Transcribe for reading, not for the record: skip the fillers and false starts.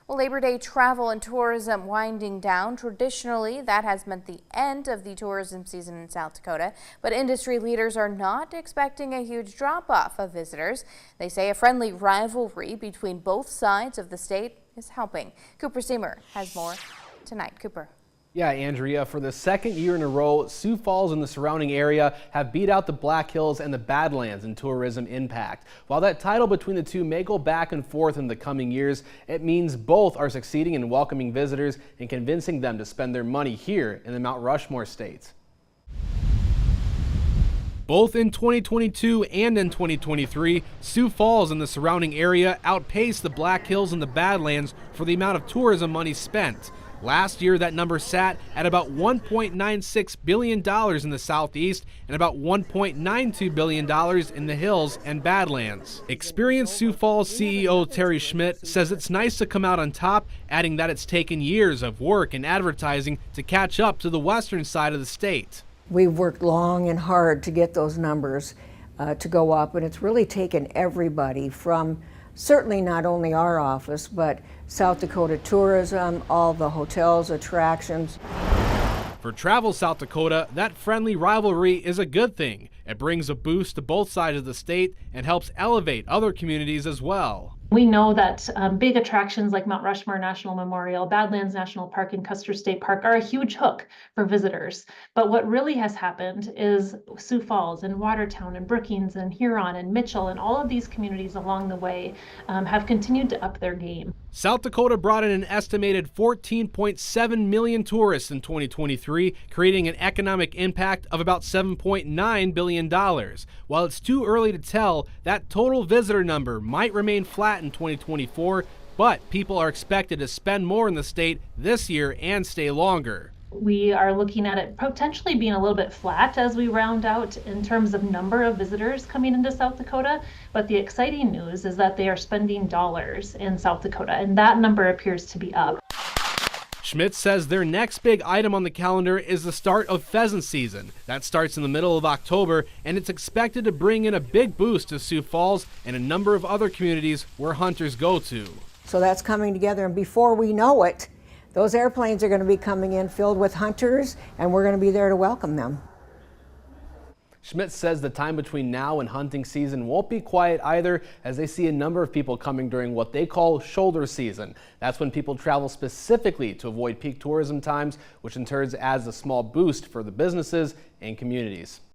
Well, Labor Day travel and tourism winding down. Traditionally, that has meant the end of the tourism season in South Dakota, but industry leaders are not expecting a huge drop-off of visitors. They say a friendly rivalry between both sides of the state is helping. Cooper Seamer has more tonight. Cooper. Yeah, Andrea, for the second year in a row, Sioux Falls and the surrounding area have beat out the Black Hills and the Badlands in tourism impact. While that title between the two may go back and forth in the coming years, it means both are succeeding in welcoming visitors and convincing them to spend their money here in the Mount Rushmore state. Both in 2022 and in 2023, Sioux Falls and the surrounding area outpaced the Black Hills and the Badlands for the amount of tourism money spent. Last year, that number sat at about $1.96 billion in the Southeast and about $1.92 billion in the Hills and Badlands. Experienced Sioux Falls CEO Terry Schmidt says it's nice to come out on top, adding that it's taken years of work and advertising to catch up to the western side of the state. We've worked long and hard to get those numbers to go up, and it's really taken everybody from certainly not only our office, but South Dakota Tourism, all the hotels, attractions. For Travel South Dakota, that friendly rivalry is a good thing. It brings a boost to both sides of the state and helps elevate other communities as well. We know that big attractions like Mount Rushmore National Memorial, Badlands National Park, and Custer State Park are a huge hook for visitors. But what really has happened is Sioux Falls and Watertown and Brookings and Huron and Mitchell and all of these communities along the way have continued to up their game. South Dakota brought in an estimated 14.7 million tourists in 2023, creating an economic impact of about $7.9 billion. While it's too early to tell, that total visitor number might remain flat in 2024, but people are expected to spend more in the state this year and stay longer. We are looking at it potentially being a little bit flat as we round out in terms of number of visitors coming into South Dakota. But the exciting news is that they are spending dollars in South Dakota, and that number appears to be up. Schmidt says their next big item on the calendar is the start of pheasant season. That starts in the middle of October, and it's expected to bring in a big boost to Sioux Falls and a number of other communities where hunters go to. So that's coming together, and before we know it, those airplanes are going to be coming in filled with hunters, and we're going to be there to welcome them. Schmidt says the time between now and hunting season won't be quiet either, as they see a number of people coming during what they call shoulder season. That's when people travel specifically to avoid peak tourism times, which in turn adds a small boost for the businesses and communities.